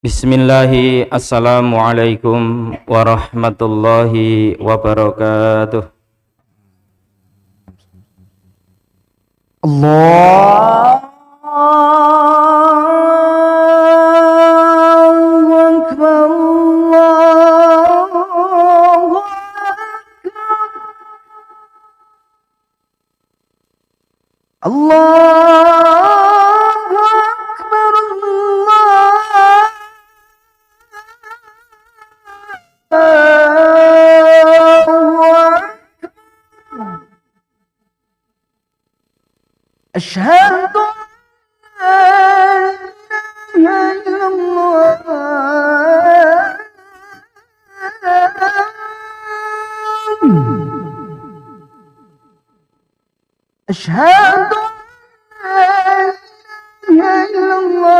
Bismillahi, assalamualaikum warahmatullahi wabarakatuh. Allahu Akbar, Allahu Akbar, Allahu Akbar, أشهد أن لا إله إلا الله أشهد أن لا إله إلا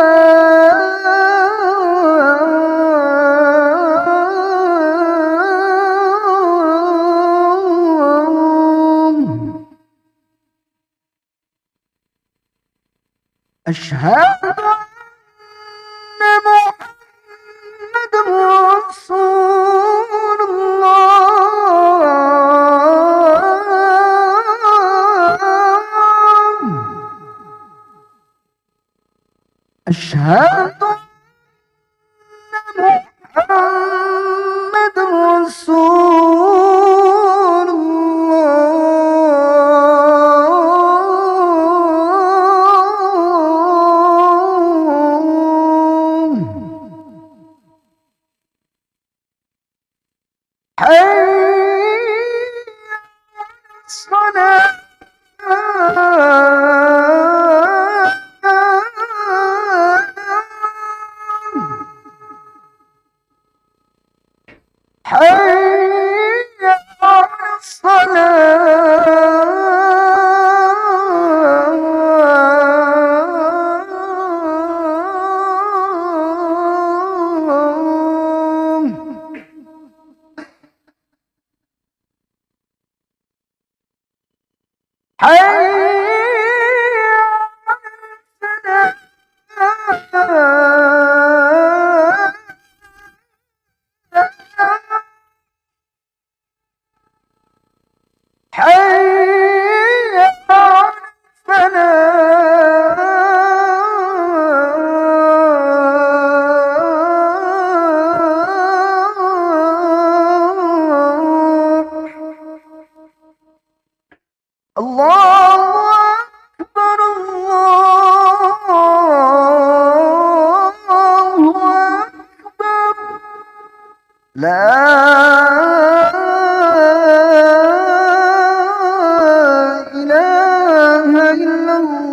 أشهد أن محمد رسول الله أشهد أن محمد رسول الله حي على الصلاة حي على الصلاة الله أكبر الله أكبر لا إله إلا الله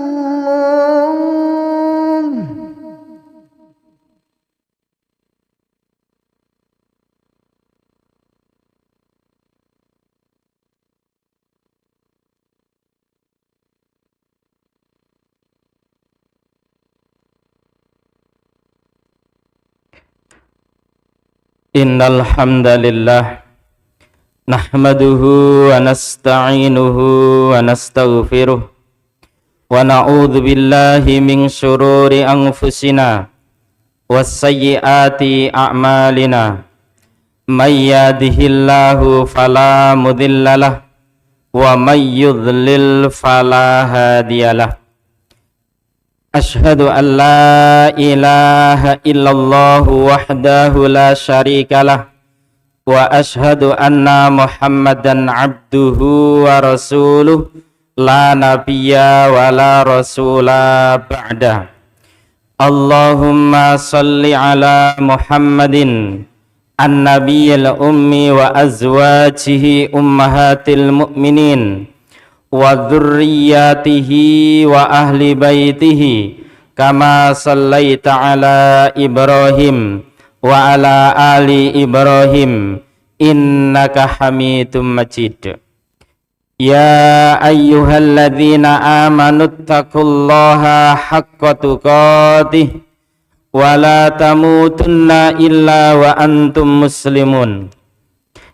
Innal hamdalillah nahmaduhu wa nasta'inuhu wa nastaghfiruh wa na'udzu billahi min syururi anfusina wassayyiati a'malina may yahdihillahu fala mudhillalah wa may yudlil fala hadiyalah. Ashhadu an la ilaha illallah wahdahu la syarikalah wa ashhadu anna Muhammadan abduhu wa rasuluh la nabiyya wa la rasula ba'dah. Allahumma salli ala Muhammadin an-nabiyil ummi wa azwajihi ummahatil mu'minin wa dzurriyyatihi wa ahli baitihi kama sallaita ala Ibrahim wa ala ali Ibrahim innaka Hamidum Majid. Ya ayyuhalladzina amanuttaqullaha haqqa tuqatih wa la tamutunna illa wa antum muslimun.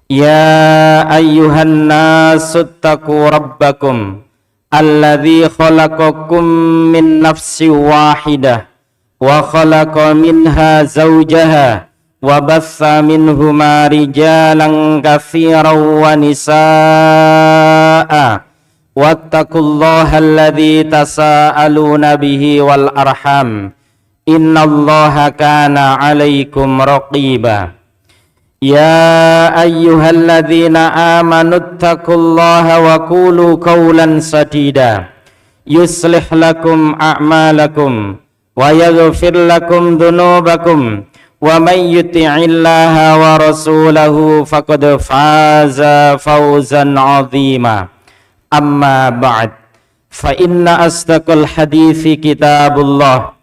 Ya ayyuhan nasu ttaqu rabbakum alladzi khalaqakum min nafsin wahidah wa khalaqa minha zawjaha wa batha minhuma rijalan katsiran wa nisaa wattaqullaha alladzi tasaaluna bihi wal arham innallaha kana 'alaikum raqiba. Ya ayyuhalladzina amanu taqullaha wa qulu qawlan sadida yuslih lakum a'malakum wa yaghfir lakum dhunubakum wa may yuti'illaha wa rasulahu faqad faza fawzan 'azima. Amma ba'd, fa inna asdaqal hadithi kitabullah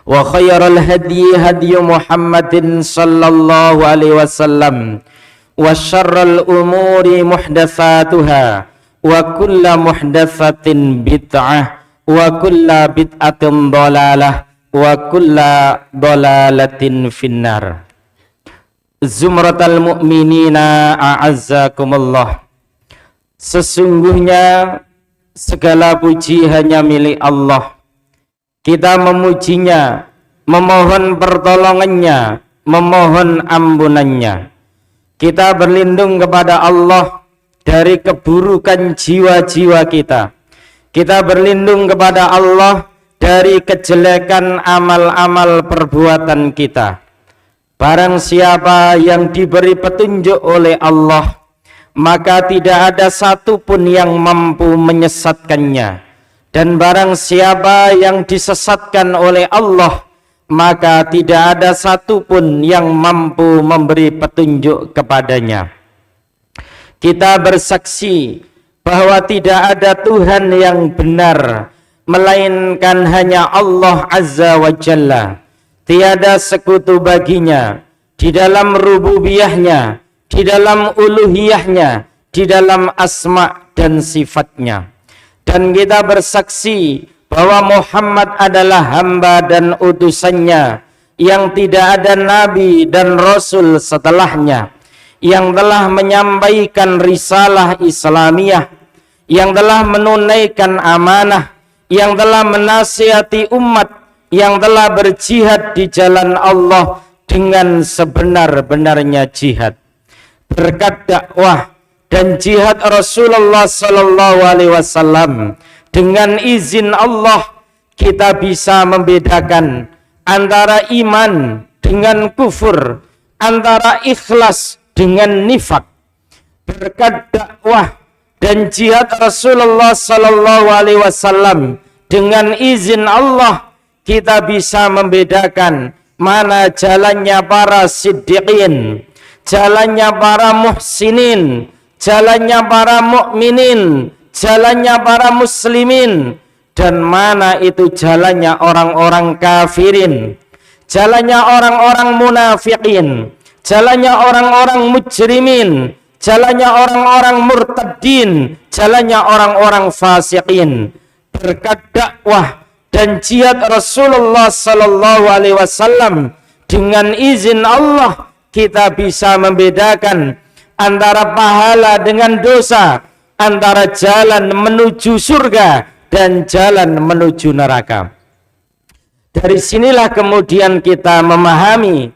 wa khairal hadyi hadyu Muhammadin sallallahu alaihi wasallam wa syarral umuri muhdatsatuha wa kullu muhdatsatin bid'ah wa kullu bid'atin dhalalah wa kullu dhalalatin finnar. Zumratal mu'minina a'azzakumullah. Sesungguhnya segala puji hanya milik Allah. Kita memujinya, memohon pertolongannya, memohon ampunannya. Kita berlindung kepada Allah dari keburukan jiwa-jiwa kita. Kita berlindung kepada Allah dari kejelekan amal-amal perbuatan kita. Barang siapa yang diberi petunjuk oleh Allah, maka tidak ada satupun yang mampu menyesatkannya. Dan barang siapa yang disesatkan oleh Allah, maka tidak ada satupun yang mampu memberi petunjuk kepadanya. Kita bersaksi bahwa tidak ada Tuhan yang benar melainkan hanya Allah Azza wa Jalla. Tiada sekutu baginya di dalam rububiyahnya, di dalam uluhiyahnya, di dalam asma dan sifatnya. Dan kita bersaksi bahwa Muhammad adalah hamba dan utusannya yang tidak ada nabi dan rasul setelahnya, yang telah menyampaikan risalah Islamiyah, yang telah menunaikan amanah, yang telah menasihati umat, yang telah berjihad di jalan Allah dengan sebenar-benarnya jihad. Berkat dakwah dan jihad Rasulullah sallallahu alaihi wasallam, dengan izin Allah kita bisa membedakan antara iman dengan kufur, antara ikhlas dengan nifak. Berkat dakwah dan jihad Rasulullah sallallahu alaihi wasallam, dengan izin Allah kita bisa membedakan mana jalannya para siddiqin, jalannya para muhsinin, jalannya para mukminin, jalannya para muslimin, dan mana itu jalannya orang-orang kafirin, jalannya orang-orang munafikin, jalannya orang-orang mujrimin, jalannya orang-orang murtadin, jalannya orang-orang fasikin. Berkat dakwah dan jihad Rasulullah sallallahu alaihi wasallam, dengan izin Allah kita bisa membedakan antara pahala dengan dosa, antara jalan menuju surga dan jalan menuju neraka. Dari sinilah kemudian kita memahami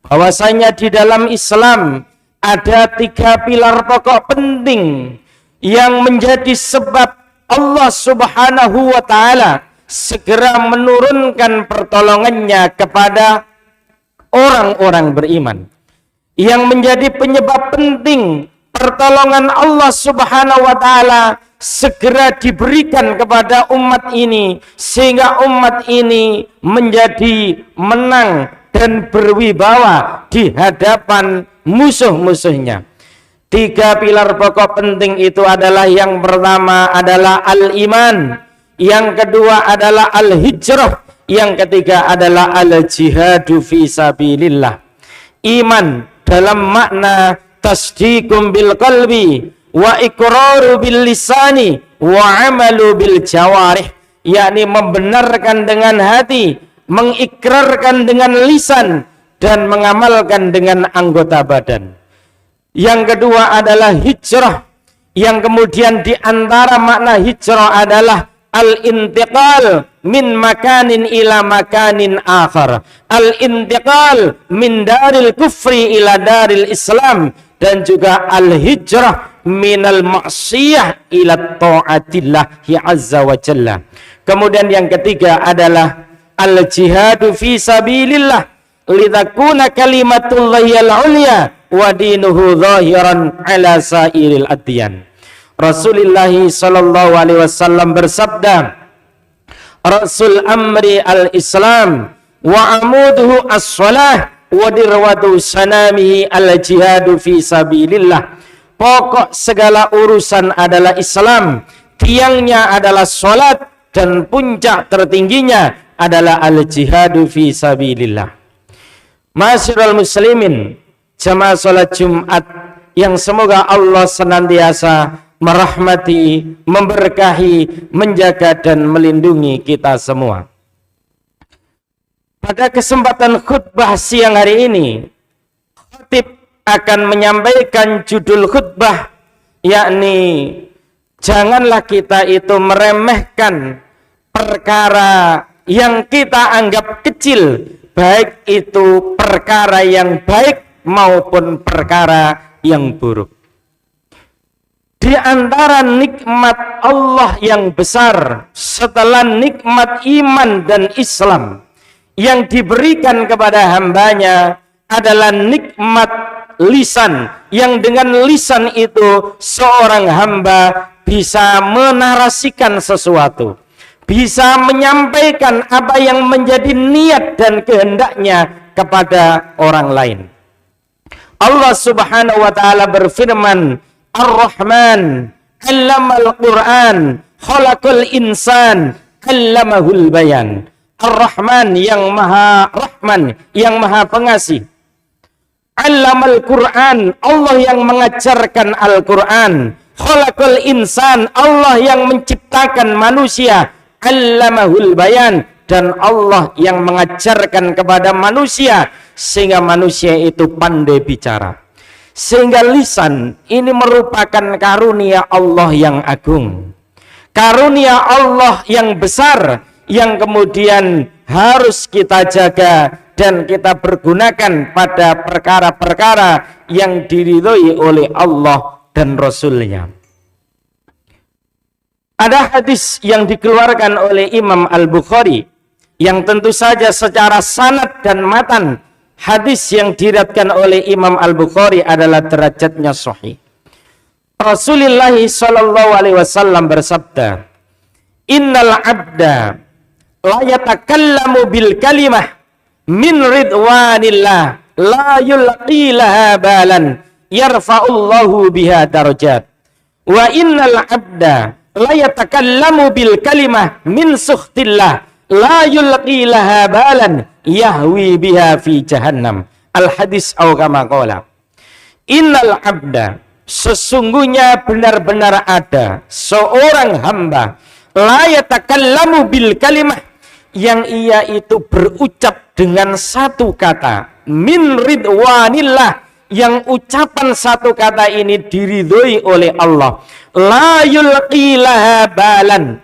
bahwasanya di dalam Islam ada 3 pilar pokok penting yang menjadi sebab Allah Subhanahu wa ta'ala segera menurunkan pertolongannya kepada orang-orang beriman, yang menjadi penyebab penting pertolongan Allah Subhanahu wa ta'ala segera diberikan kepada umat ini, sehingga umat ini menjadi menang dan berwibawa di hadapan musuh-musuhnya. 3 pilar pokok penting itu adalah, yang pertama adalah al-iman, yang kedua adalah al-hijrah, yang ketiga adalah al-jihadu fi sabilillah. Iman dalam makna tasdiqum bil qalbi wa iqraru bil lisani wa amalu bil jawarih, yakni membenarkan dengan hati, mengikrarkan dengan lisan, dan mengamalkan dengan anggota badan. Yang kedua adalah hijrah, yang kemudian di antara makna hijrah adalah al-intiqal min makanin ila makanin akhar, al-intiqal min daril kufri ila daril islam, dan juga al-hijrah minal ma'siyah ila ta'atillah azza wa jalla. Kemudian yang ketiga adalah al-jihadu fi sabilillah litakuna kalimatullahi al-ulya wa dinuhu zahiran ala sairil adyan. Rasulullah sallallahu alaihi wasallam bersabda, Rasul amri al-Islam wa amuduhu as-salah wa dirwatu sanamihi al-jihadu fi sabilillah. Pokok segala urusan adalah Islam, tiangnya adalah salat, dan puncak tertingginya adalah al-jihadu fi sabilillah. Masyarul muslimin, jamaah salat Jumat yang semoga Allah senantiasa merahmati, memberkahi, menjaga dan melindungi kita semua. Pada kesempatan khutbah siang hari ini, khatib akan menyampaikan judul khutbah, yakni janganlah kita itu meremehkan perkara yang kita anggap kecil, baik itu perkara yang baik maupun perkara yang buruk. Di antara nikmat Allah yang besar setelah nikmat iman dan Islam yang diberikan kepada hambanya adalah nikmat lisan, yang dengan lisan itu seorang hamba bisa menarasikan sesuatu, bisa menyampaikan apa yang menjadi niat dan kehendaknya kepada orang lain. Allah subhanahu wa ta'ala berfirman, Ar-Rahman 'allamal Qur'an khalaqal insan 'allamahul bayan. Ar-Rahman yang maha rahman, yang maha pengasih. 'Allamal Qur'an, Allah yang mengajarkan Al-Qur'an. Khalaqal insan, Allah yang menciptakan manusia. 'Allamahul bayan, dan Allah yang mengajarkan kepada manusia sehingga manusia itu pandai bicara. Sehingga lisan ini merupakan karunia Allah yang agung, karunia Allah yang besar, yang kemudian harus kita jaga dan kita pergunakan pada perkara-perkara yang diridhoi oleh Allah dan Rasul-Nya. Ada hadis yang dikeluarkan oleh Imam Al-Bukhari, yang tentu saja secara sanad dan matan hadis yang diriwayatkan oleh Imam Al-Bukhari adalah derajatnya sahih. Rasulullah sallallahu alaihi wasallam bersabda, Innal abda la yatakallamu bil kalimah min ridwanillah la yulqi laha balan yarfa'ullahu biha darajat. Wa innal abda la yatakallamu bil kalimah min sukhtillah la yulqi laha balan yahwi biha fi jahannam. Al-hadis au kama qala. Innal abda, sesungguhnya benar-benar ada seorang hamba la yatakallamu bil kalimah, yang ia itu berucap dengan satu kata min ridwanillah, yang ucapan satu kata ini diridhoi oleh Allah. La yulqi laha balan,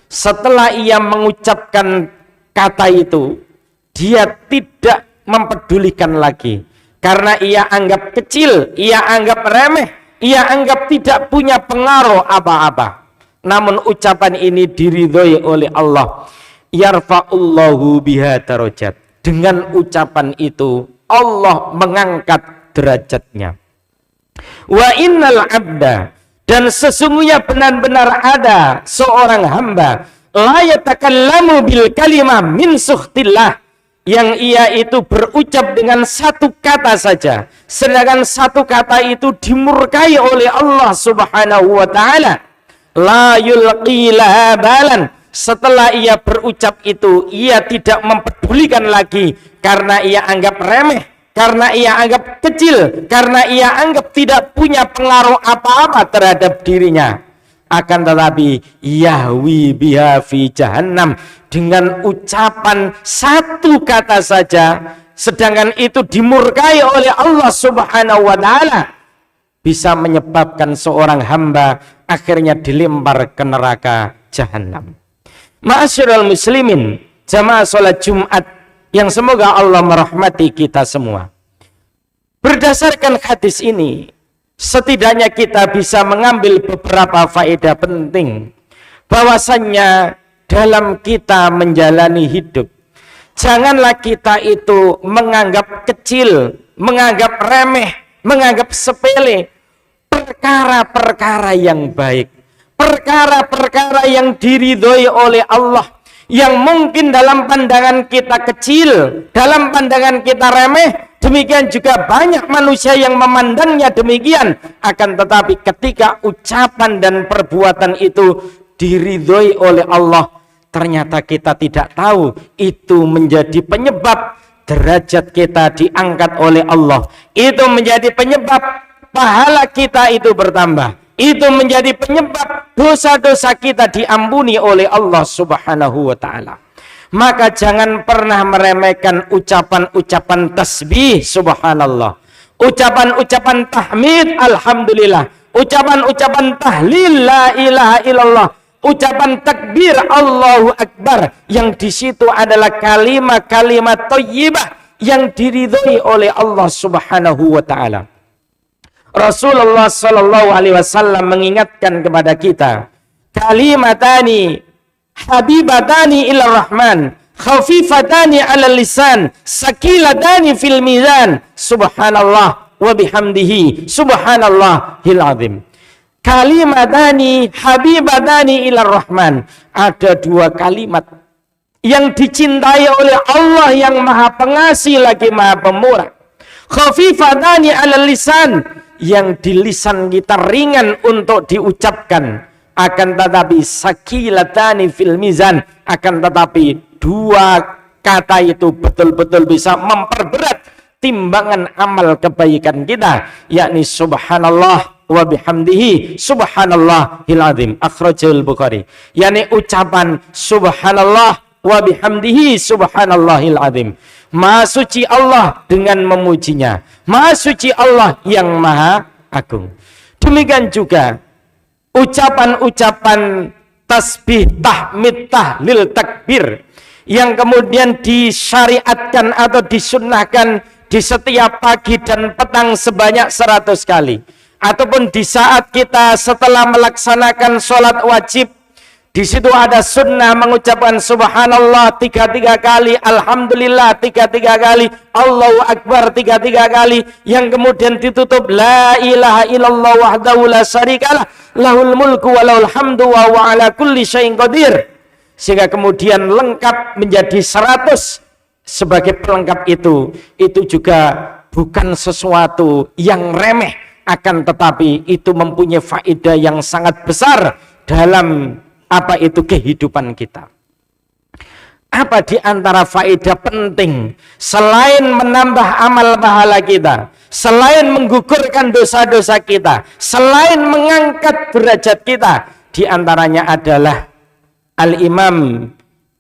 setelah ia mengucapkan kata itu, dia tidak mempedulikan lagi, karena ia anggap kecil, ia anggap remeh, ia anggap tidak punya pengaruh apa-apa. Namun ucapan ini diridhoi oleh Allah. Yarfa'ullahu biha darajat, dengan ucapan itu Allah mengangkat derajatnya. Wa innal abda, dan sesungguhnya benar-benar ada seorang hamba la yatakallamu bil kalimah min sukhtillah, yang ia itu berucap dengan satu kata saja, sedangkan satu kata itu dimurkai oleh Allah subhanahu wa ta'ala. La yulqi laha balan, setelah ia berucap itu ia tidak mempedulikan lagi, karena ia anggap remeh, karena ia anggap kecil, karena ia anggap tidak punya pengaruh apa-apa terhadap dirinya. Akan tetapi yahwi biha fi jahannam, dengan ucapan satu kata saja, sedangkan itu dimurkai oleh Allah subhanahu wa ta'ala, bisa menyebabkan seorang hamba akhirnya dilempar ke neraka jahannam. Ma'asyiral muslimin, jamaah salat Jumat yang semoga Allah merahmati kita semua. Berdasarkan hadis ini, setidaknya kita bisa mengambil beberapa faedah penting. Bahwasannya dalam kita menjalani hidup, janganlah kita itu menganggap kecil, menganggap remeh, menganggap sepele perkara-perkara yang baik, perkara-perkara yang diridhoi oleh Allah, yang mungkin dalam pandangan kita kecil, dalam pandangan kita remeh. Demikian juga banyak manusia yang memandangnya demikian. Akan tetapi ketika ucapan dan perbuatan itu diridhoi oleh Allah, ternyata kita tidak tahu itu menjadi penyebab derajat kita diangkat oleh Allah. Itu menjadi penyebab pahala kita itu bertambah. Itu menjadi penyebab dosa-dosa kita diampuni oleh Allah Subhanahu wa ta'ala. Maka jangan pernah meremehkan ucapan-ucapan tasbih subhanallah, ucapan-ucapan tahmid alhamdulillah, ucapan-ucapan tahlil la ilaha illallah, ucapan takbir Allahu akbar, yang di situ adalah kalimat-kalimat thayyibah yang diridhoi oleh Allah Subhanahu wa taala. Rasulullah sallallahu alaihi wasallam mengingatkan kepada kita, kalimatani habibatani ila rahman, khafifatani ala lisan, sakilatani fil mizan, subhanallah wa bihamdihi, subhanallahil azim. Kalimatani habibatani ila rahman, ada dua kalimat yang dicintai oleh Allah yang maha pengasih lagi maha pemurah. Khafifatani ala lisan, yang di lisan kita ringan untuk diucapkan. Akan tetapi sakilatani fil mizan, akan tetapi dua kata itu betul-betul bisa memperberat timbangan amal kebaikan kita, yakni subhanallah wa bihamdihi, subhanallahil azim. Akhrajul Bukhari, yakni ucapan subhanallah wa bihamdihi, subhanallahil azim. Maha suci Allah dengan memujinya, maha suci Allah yang maha agung. Demikian juga ucapan-ucapan tasbih, tahmid, tahlil, takbir yang kemudian disyariatkan atau disunnahkan di setiap pagi dan petang sebanyak 100 kali, ataupun di saat kita setelah melaksanakan sholat wajib, di situ ada sunnah mengucapkan subhanallah 33 kali, alhamdulillah 33 kali, Allahu akbar 33 kali, yang kemudian ditutup la ilaha illallah wahdahu la syarikalah, lahul mulku wa lahul hamdu wa huwa ala kulli syai'in qadir, sehingga kemudian lengkap menjadi 100. Sebagai pelengkap itu juga bukan sesuatu yang remeh, akan tetapi itu mempunyai faedah yang sangat besar dalam kehidupan kita. Apa di antara faedah penting selain menambah amal pahala kita, selain menggugurkan dosa-dosa kita, selain mengangkat derajat kita? Di antaranya adalah Al-Imam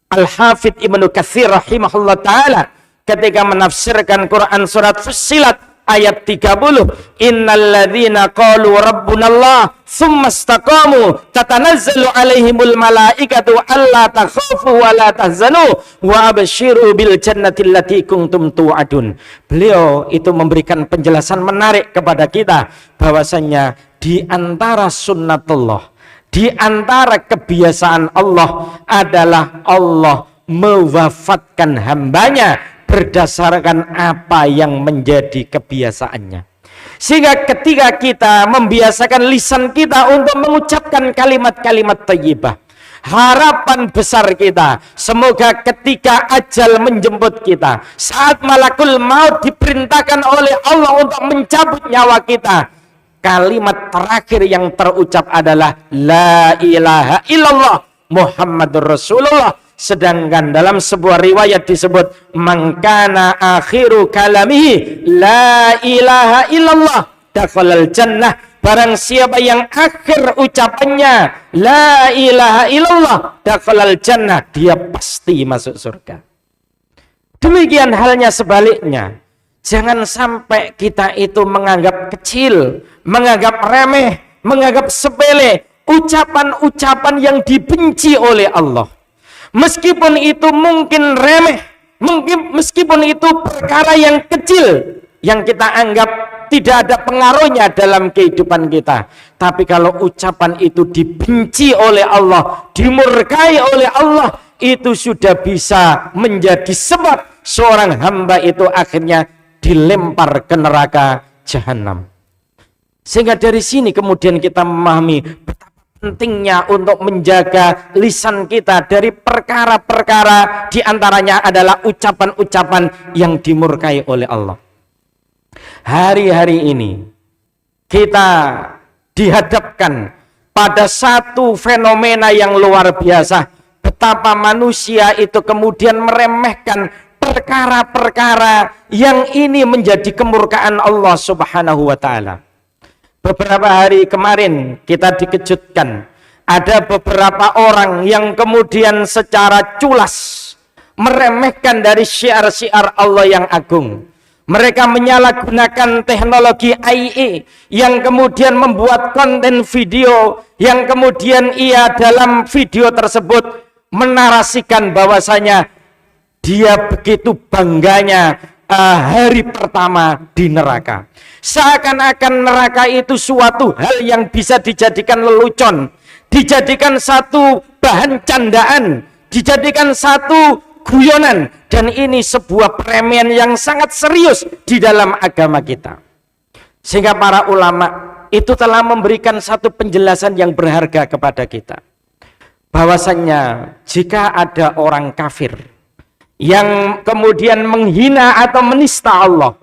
Al-Hafidh Ibnu Katsir rahimahullah ta'ala ketika menafsirkan Quran surat Fussilat ayat 30, innalladzina qalu rabbunallah tsumma istaqamu tatanazzalu alaihimul malaikatu alla takhafu wa la tahzanu wa absyiru bil jannati allati kuntum tu'adun. Beliau itu memberikan penjelasan menarik kepada kita bahwasannya di antara sunnatullah, di antara kebiasaan Allah adalah Allah mewafatkan hambanya berdasarkan apa yang menjadi kebiasaannya. Sehingga ketika kita membiasakan lisan kita untuk mengucapkan kalimat-kalimat thayyibah, harapan besar kita semoga ketika ajal menjemput kita, saat malakul maut diperintahkan oleh Allah untuk mencabut nyawa kita, kalimat terakhir yang terucap adalah la ilaha illallah Muhammadur Rasulullah. Sedangkan dalam sebuah riwayat disebut mangkana akhiru kalamihi la ilaha illallah dakhalal jannah. Barang siapa yang akhir ucapannya la ilaha illallah dakhalal jannah, dia pasti masuk surga. Demikian halnya sebaliknya. Jangan sampai kita itu menganggap kecil, menganggap remeh, menganggap sepele ucapan-ucapan yang dibenci oleh Allah. Meskipun itu mungkin remeh, meskipun itu perkara yang kecil, yang kita anggap tidak ada pengaruhnya dalam kehidupan kita. Tapi kalau ucapan itu dibenci oleh Allah, dimurkai oleh Allah, itu sudah bisa menjadi sebab seorang hamba itu akhirnya dilempar ke neraka jahanam. Sehingga dari sini kemudian kita memahami betapa pentingnya untuk menjaga lisan kita dari perkara-perkara, diantaranya adalah ucapan-ucapan yang dimurkai oleh Allah. Hari-hari ini kita dihadapkan pada satu fenomena yang luar biasa, betapa manusia itu kemudian meremehkan perkara-perkara yang ini menjadi kemurkaan Allah Subhanahu wa ta'ala. Beberapa hari kemarin kita dikejutkan, ada beberapa orang yang kemudian secara culas meremehkan dari syiar-syiar Allah yang agung. Mereka menyalahgunakan teknologi AI yang kemudian membuat konten video yang kemudian ia dalam video tersebut menarasikan bahwasanya dia begitu bangganya hari pertama di neraka. Seakan-akan neraka itu suatu hal yang bisa dijadikan lelucon, dijadikan satu bahan candaan, dijadikan satu guyonan, dan ini sebuah peremehan yang sangat serius di dalam agama kita. Sehingga para ulama itu telah memberikan satu penjelasan yang berharga kepada kita, bahwasannya jika ada orang kafir yang kemudian menghina atau menista Allah,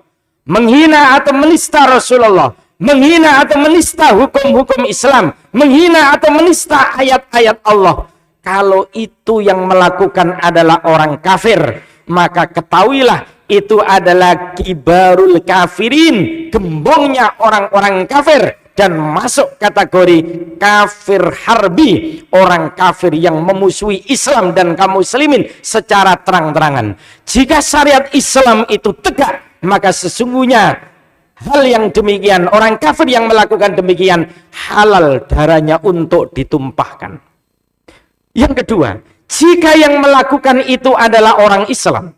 menghina atau menista Rasulullah, menghina atau menista hukum-hukum Islam, menghina atau menista ayat-ayat Allah, kalau itu yang melakukan adalah orang kafir, maka ketahuilah itu adalah kibarul kafirin, gembongnya orang-orang kafir, dan masuk kategori kafir harbi, orang kafir yang memusuhi Islam dan kaum muslimin secara terang-terangan. Jika syariat Islam itu tegak, maka sesungguhnya hal yang demikian, orang kafir yang melakukan demikian, halal darahnya untuk ditumpahkan. Yang kedua, jika yang melakukan itu adalah orang Islam,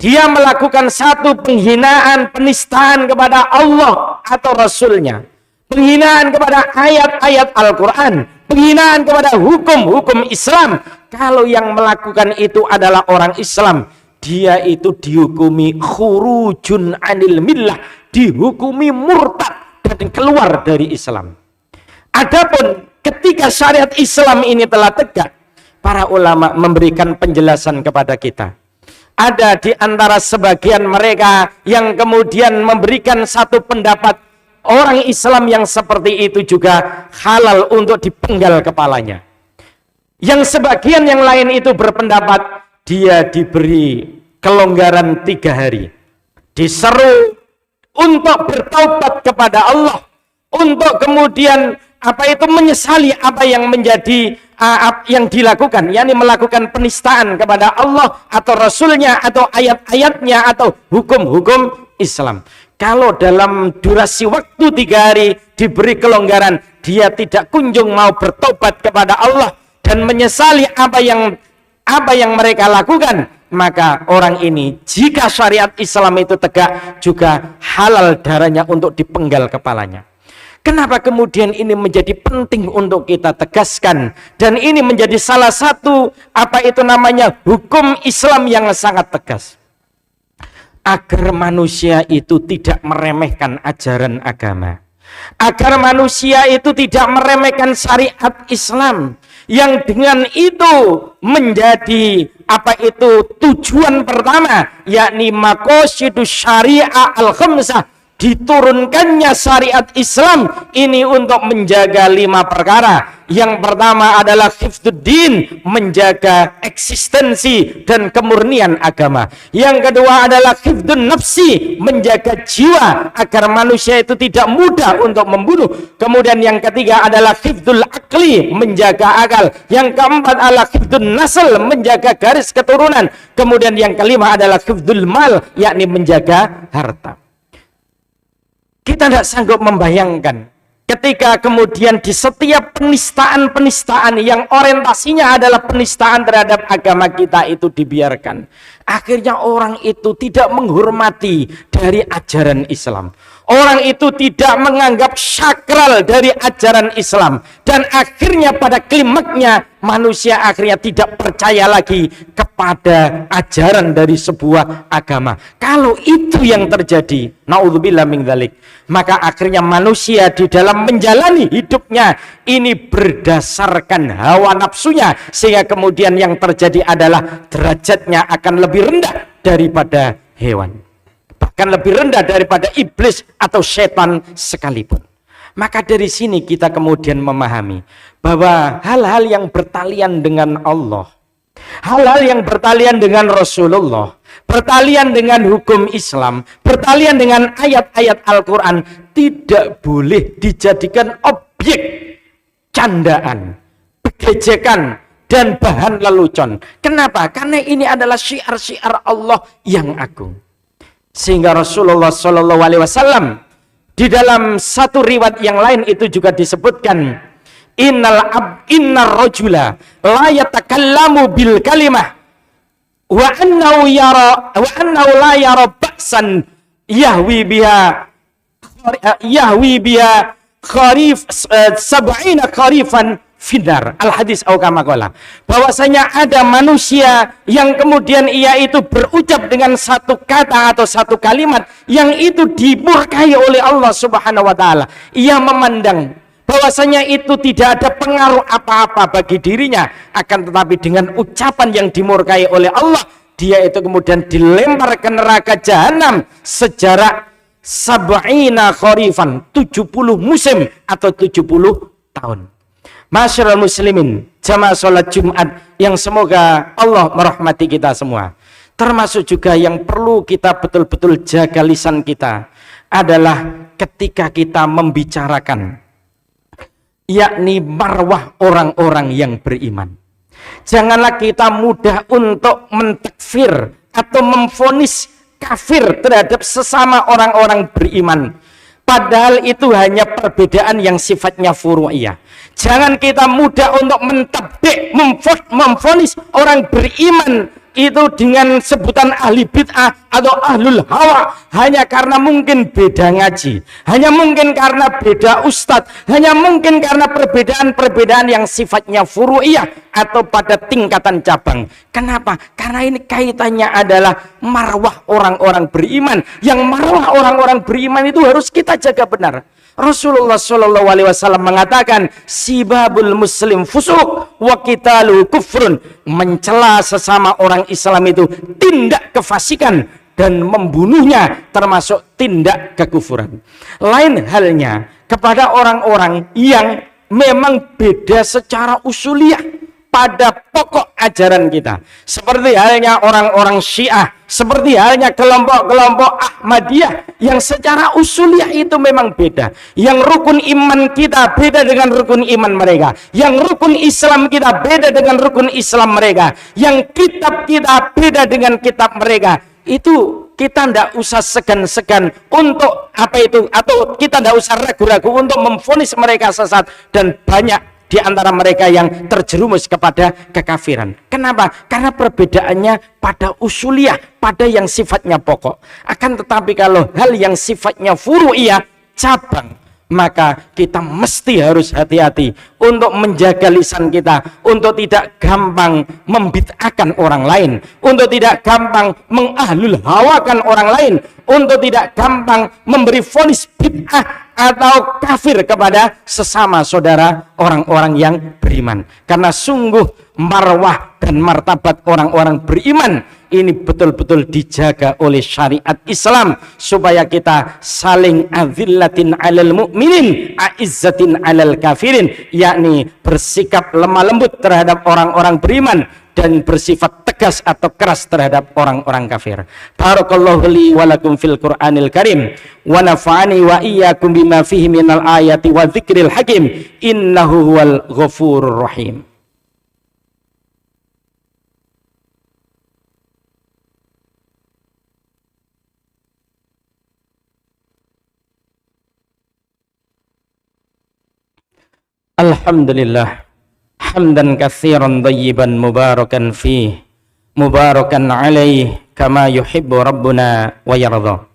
dia melakukan satu penghinaan, penistaan kepada Allah atau Rasulnya, penghinaan kepada ayat-ayat Al-Quran, penghinaan kepada hukum-hukum Islam. Kalau yang melakukan itu adalah orang Islam, dia itu dihukumi khurujun anil millah, dihukumi murtad dan keluar dari Islam. Adapun ketika syariat Islam ini telah tegak, para ulama memberikan penjelasan kepada kita. Ada di antara sebagian mereka yang kemudian memberikan satu pendapat, orang Islam yang seperti itu juga halal untuk dipenggal kepalanya. Yang sebagian yang lain itu berpendapat dia diberi kelonggaran 3 hari, diseru untuk bertaubat kepada Allah, untuk kemudian menyesali apa yang menjadi yang dilakukan, yakni melakukan penistaan kepada Allah atau Rasulnya atau ayat-ayatnya atau hukum-hukum Islam. Kalau dalam durasi waktu 3 hari diberi kelonggaran, dia tidak kunjung mau bertobat kepada Allah dan menyesali apa yang mereka lakukan, maka orang ini, jika syariat Islam itu tegak, juga halal darahnya untuk dipenggal kepalanya. Kenapa kemudian ini menjadi penting untuk kita tegaskan, dan ini menjadi salah satu hukum Islam yang sangat tegas, agar manusia itu tidak meremehkan ajaran agama, agar manusia itu tidak meremehkan syariat Islam, yang dengan itu menjadi tujuan pertama, yakni maqasidus syariah al-khamsah, diturunkannya syariat Islam ini untuk menjaga 5 perkara. Yang pertama adalah hifdzuddin, menjaga eksistensi dan kemurnian agama. Yang kedua adalah hifdzun nafsi, menjaga jiwa agar manusia itu tidak mudah untuk membunuh. Kemudian yang ketiga adalah hifdzul akli, menjaga akal. Yang keempat adalah hifdzun nasl, menjaga garis keturunan. Kemudian yang kelima adalah hifdzul mal, yakni menjaga harta. Kita tidak sanggup membayangkan ketika kemudian di setiap penistaan-penistaan yang orientasinya adalah penistaan terhadap agama kita itu dibiarkan, akhirnya orang itu tidak menghormati dari ajaran Islam. Orang itu tidak menganggap sakral dari ajaran Islam, dan akhirnya pada klimaknya manusia akhirnya tidak percaya lagi kepada ajaran dari sebuah agama. Kalau itu yang terjadi, naudzubillah min dzalik, maka akhirnya manusia di dalam menjalani hidupnya ini berdasarkan hawa nafsunya, sehingga kemudian yang terjadi adalah derajatnya akan lebih rendah daripada hewan, bahkan lebih rendah daripada iblis atau setan sekalipun. Maka dari sini kita kemudian memahami bahwa hal-hal yang bertalian dengan Allah, hal-hal yang bertalian dengan Rasulullah, bertalian dengan hukum Islam, bertalian dengan ayat-ayat Al-Quran, tidak boleh dijadikan objek candaan, begejekan, dan bahan lelucon. Kenapa? Karena ini adalah syiar-syiar Allah yang agung. Sehingga Rasulullah SAW di dalam satu riwayat yang lain itu juga disebutkan, innar rajula la yatakallamu bil kalimah wa annahu la yara ba'san yahwi biha kharif sab'ina kharifan finar. Al hadis au kama qala, bahwasanya ada manusia yang kemudian ia itu berucap dengan satu kata atau satu kalimat yang itu dimurkai oleh Allah Subhanahu wa taala. Ia memandang bahwasanya itu tidak ada pengaruh apa-apa bagi dirinya, akan tetapi dengan ucapan yang dimurkai oleh Allah, dia itu kemudian dilempar ke neraka jahanam sejarak sab'ina kharifan, 70 musim atau 70 tahun. Masyarul muslimin, jamaah sholat Jumat yang semoga Allah merahmati kita semua. Termasuk juga yang perlu kita betul-betul jaga lisan kita adalah ketika kita membicarakan, yakni marwah orang-orang yang beriman. Janganlah kita mudah untuk mentakfir atau memvonis kafir terhadap sesama orang-orang beriman, padahal itu hanya perbedaan yang sifatnya furu'iyah. Jangan kita mudah untuk mentabik, memvonis orang beriman itu dengan sebutan ahli bid'ah atau ahlul hawa, hanya karena mungkin beda ngaji, hanya mungkin karena beda ustadz, hanya mungkin karena perbedaan-perbedaan yang sifatnya furu'iyah atau pada tingkatan cabang. Kenapa? Karena ini kaitannya adalah marwah orang-orang beriman, yang marwah orang-orang beriman itu harus kita jaga benar. Rasulullah SAW mengatakan, sibabul muslim fusuq wa qitalu kufrun, mencela sesama orang Islam itu tindak kefasikan dan membunuhnya termasuk tindak kekufuran. Lain halnya kepada orang-orang yang memang beda secara usuliyah pada pokok ajaran kita, seperti halnya orang-orang Syiah, seperti halnya kelompok-kelompok Ahmadiyah yang secara usuliyah itu memang beda. Yang rukun iman kita beda dengan rukun iman mereka, yang rukun Islam kita beda dengan rukun Islam mereka, yang kitab kita beda dengan kitab mereka. Itu kita tidak usah segan-segan untuk apa itu, atau kita tidak usah ragu-ragu untuk memvonis mereka sesat, dan banyak di antara mereka yang terjerumus kepada kekafiran. Kenapa? Karena perbedaannya pada usuliyah, pada yang sifatnya pokok. Akan tetapi kalau hal yang sifatnya furu'iyah, cabang, maka kita mesti harus hati-hati untuk menjaga lisan kita, untuk tidak gampang membid'ahkan orang lain, untuk tidak gampang mengahlul hawakan orang lain, untuk tidak gampang memberi vonis bid'ah atau kafir kepada sesama saudara orang-orang yang beriman. Karena sungguh marwah dan martabat orang-orang beriman ini betul-betul dijaga oleh syariat Islam, supaya kita saling azillatin alal mu'minin aizzatin alal kafirin, yakni bersikap lemah lembut terhadap orang-orang beriman dan bersifat tegas atau keras terhadap orang-orang kafir. Barakallahu li wa lakum fil Qur'anil Karim wa nafa'ani wa iyyakum bima fihi minal ayati wa dzikril hakim, innahu huwal ghafurur rahim. Alhamdulillah hamdan katsiran thayyiban mubarakan fih mubarakan alaih kama yuhibbu rabbuna wa yarda.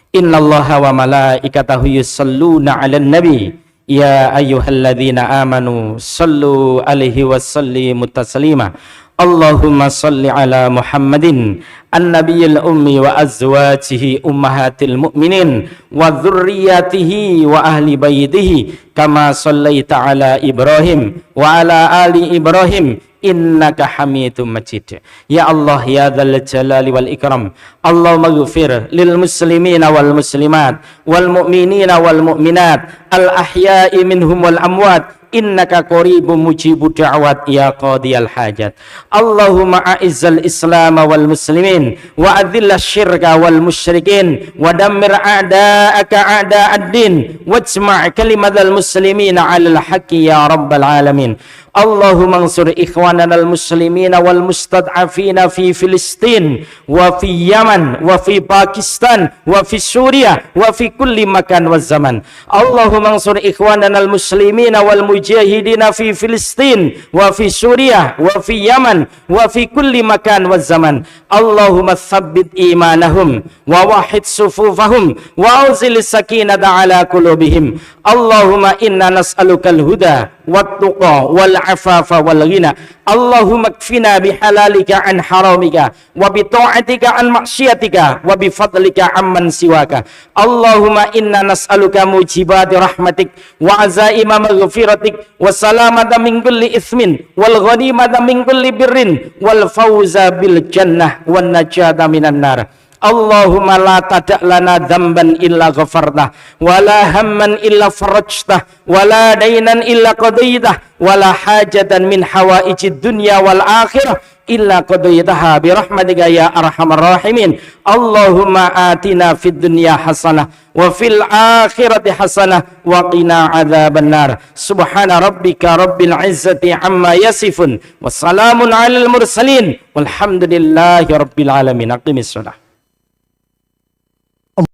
Innallaha wa malaikatahu yusalluna 'alan nabi ya ayyuhalladzina amanu sallu alaihi wa sallimu taslima. Allahumma salli ala Muhammadin an-nabiyil ummi wa azwajihi ummahatil mu'minin wa dzurriyyatihi wa ahli baitihi kama sallaita ala Ibrahim wa ala ali Ibrahim innaka hamidum majid. Ya Allah ya dzal jalali wal ikram, Allahumma ighfir lil muslimina wal muslimat wal mu'minina wal mu'minat al ahya'i minhum wal amwat innaka qaribun mujibud da'wat ya qadiyal hajat. Allahumma a'izzal islam wal muslimin wa adhillash syirka wal musyrikin wa dammir a'da'aka a'da'ad din wajma' kalimatal muslimina 'alal haqqi ya rabbal alamin. Allahumma ansur ikhwanana al muslimina wal mustad'afina fi Filistin wa fi Yaman wa fi Pakistan wa fi Suriah wa fi kulli makan wa zaman. Allahumma ansur ikhwanana al muslimina wal mujahidina fi Filistin wa fi Suriah wa fi Yaman wa fi kulli makan wa zaman. Allahumma tsabbit imanahum wa wahid sufufahum wa anzil sakinata ala qulubihim. Allahumma inna nas'alukal huda wat tuqa wal afafa wal ghina. Allahumma kfina bihalalika an haramika wa bi ta'atika an maksiatika wa bi fadlika amman siwaka. Allahumma inna nas'aluka mujibati rahmatik wa azaima maghfiratik wa salamata min kulli ithmin wal ghanimata min kulli birrin wal fawza bil jannah wan najata minan nar. Allahumma la tada' lana dzamban illa ghafartah wa la hamman illa farajtah wa la dainan illa qadaitah wa la hajatan min hawaijid dunya wal akhirah illa qadaitaha bi rahmatika ya arhamar rahimin. Allahumma atina fid dunya hasanah wa fil akhirati hasanah wa qina adzaban nar. Subhana rabbika rabbil izzati amma yasifun wa salamun alal mursalin walhamdulillahi rabbil alamin. Aqimis shalah.